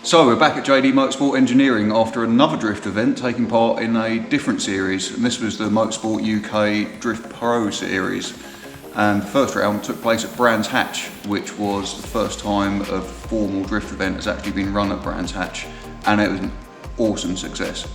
So we're back at JD Motorsport Engineering after another drift event, taking part in a different series, and this was the Motorsport UK DriftPro series. And the first round took place at Brands Hatch, which was the first time a formal drift event has actually been run at Brands Hatch, and it was an awesome success.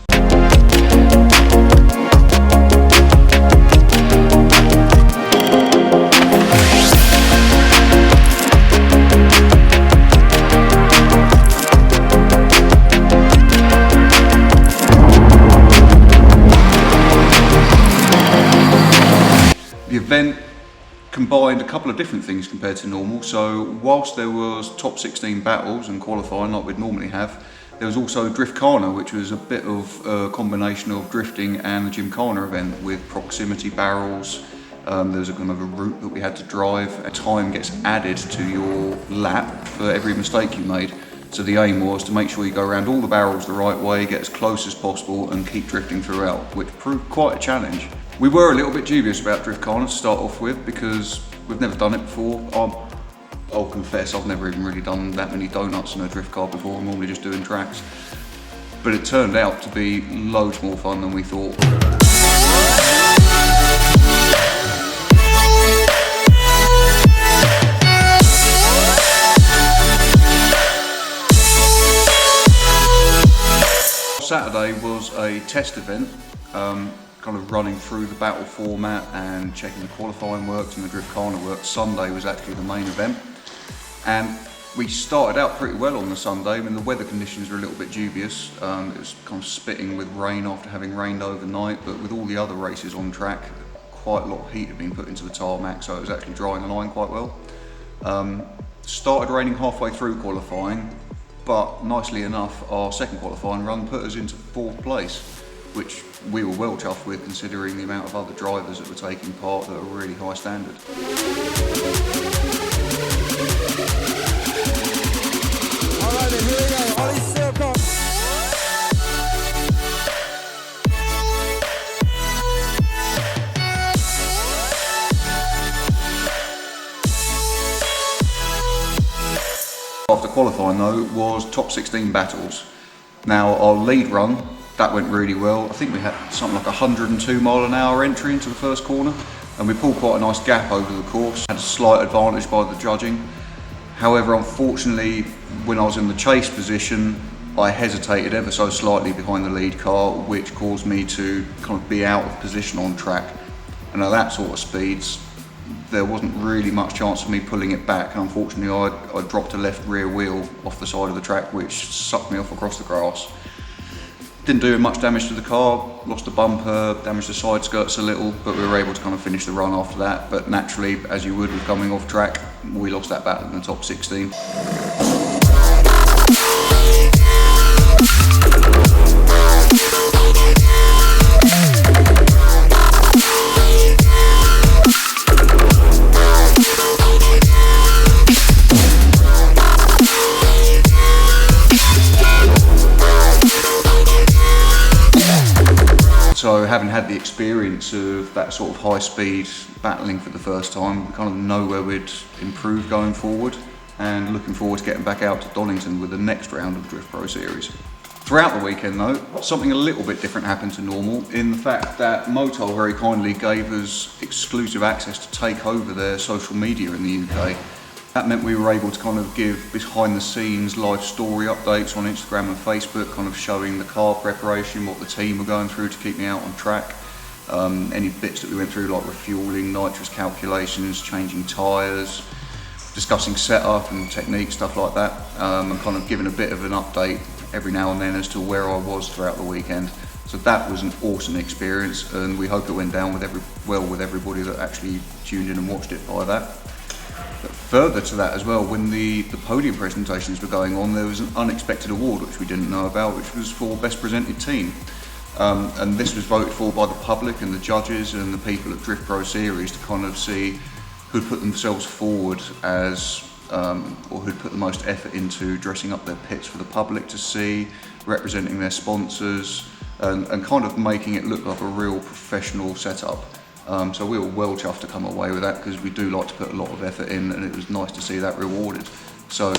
The event combined a couple of different things compared to normal. So whilst there was top 16 battles and qualifying like we'd normally have, there was also Driftcarna, which was a bit of a combination of drifting and the Gymkhana event with proximity barrels. There was a kind of a route that we had to drive. A time gets added to your lap for every mistake you made. So the aim was to make sure you go around all the barrels the right way, get as close as possible and keep drifting throughout, which proved quite a challenge. We were a little bit dubious about Driftcarna to start off with because we've never done it before. I'll confess, I've never even really done that many donuts in a drift car before. I'm normally just doing tracks. But it turned out to be loads more fun than we thought. Saturday was a test event, kind of running through the battle format and checking the qualifying works and the Driftcarna works. Sunday was actually the main event, and we started out pretty well on the Sunday. I mean, the weather conditions were a little bit dubious. It was kind of spitting with rain after having rained overnight, but with all the other races on track, quite a lot of heat had been put into the tarmac, so it was actually drying the line quite well. Started raining halfway through qualifying, but nicely enough, our second qualifying run put us into 4th place, which we were well chuffed with considering the amount of other drivers that were taking part that are really high standard. Alright then, here we go, Ollie Circle. After qualifying though was top 16 battles. Now our lead run, that went really well. I think we had something like 102 mph entry into the first corner, and we pulled quite a nice gap over the course. Had a slight advantage by the judging. However, unfortunately, when I was in the chase position, I hesitated ever so slightly behind the lead car, which caused me to kind of be out of position on track. And at that sort of speeds, there wasn't really much chance of me pulling it back, and unfortunately I dropped a left rear wheel off the side of the track, which sucked me off across the grass. Didn't do much damage to the car, lost a bumper, damaged the side skirts a little, but we were able to kind of finish the run after that. But naturally, as you would with coming off track, we lost that battle in the top 16. So having had the experience of that sort of high speed battling for the first time, we kind of know where we'd improve going forward, and looking forward to getting back out to Donington with the next round of the DriftPro series. Throughout the weekend though, something a little bit different happened to normal in the fact that Motor very kindly gave us exclusive access to take over their social media in the UK. That meant we were able to kind of give behind the scenes live story updates on Instagram and Facebook, kind of showing the car preparation, what the team were going through to keep me out on track. Any bits that we went through like refueling, nitrous calculations, changing tyres, discussing setup and technique, stuff like that. And kind of giving a bit of an update every now and then as to where I was throughout the weekend. So that was an awesome experience, and we hope it went down well with everybody that actually tuned in and watched it by that. But further to that as well, when the podium presentations were going on, there was an unexpected award which we didn't know about, which was for Best Presented Team. And this was voted for by the public and the judges and the people at DriftPro Series to kind of see who'd put themselves forward as, or who'd put the most effort into dressing up their pits for the public to see, representing their sponsors, and kind of making it look like a real professional setup. So we were well chuffed to come away with that, because we do like to put a lot of effort in, and it was nice to see that rewarded. So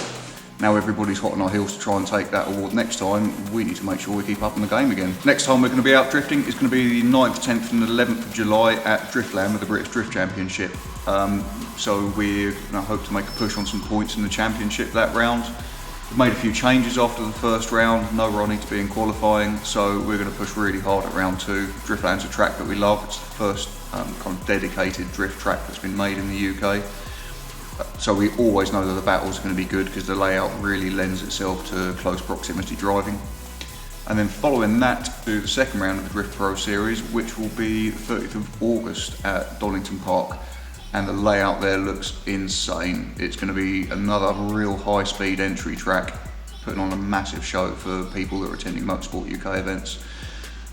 now everybody's hot on our heels to try and take that award next time. We need to make sure we keep up in the game again. Next time we're going to be out drifting is going to be the 9th, 10th and 11th of July at Driftland with the British Drift Championship. So we're going to hope to make a push on some points in the championship that round. We've made a few changes after the first round. No Ronnie to be in qualifying, so we're going to push really hard at round 2. Driftland's a track that we love. It's the first kind of dedicated drift track that's been made in the UK. So we always know that the battles are going to be good because the layout really lends itself to close proximity driving. And then following that, do the second round of the DriftPro series, which will be the 30th of August at Donington Park. And the layout there looks insane. It's going to be another real high-speed entry track, putting on a massive show for people that are attending Motorsport UK events.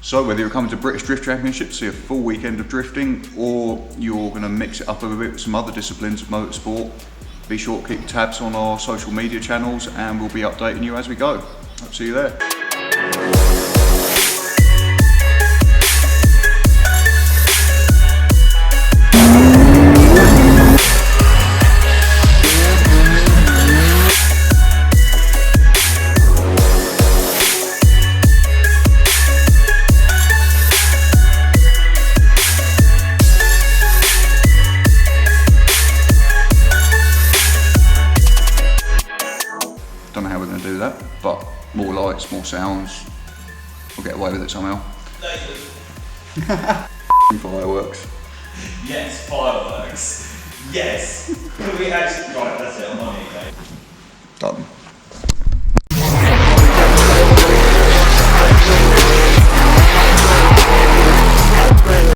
So whether you're coming to British Drift Championship to see a full weekend of drifting, or you're going to mix it up a bit with some other disciplines of motorsport, be sure to keep tabs on our social media channels and we'll be updating you as we go. Hope to see you there. Don't know how we're going to do that, but more lights, more sounds, we'll get away with it somehow. Fireworks. Yes, fireworks. Yes. We actually, right, that's it, I'm on it, okay. Done.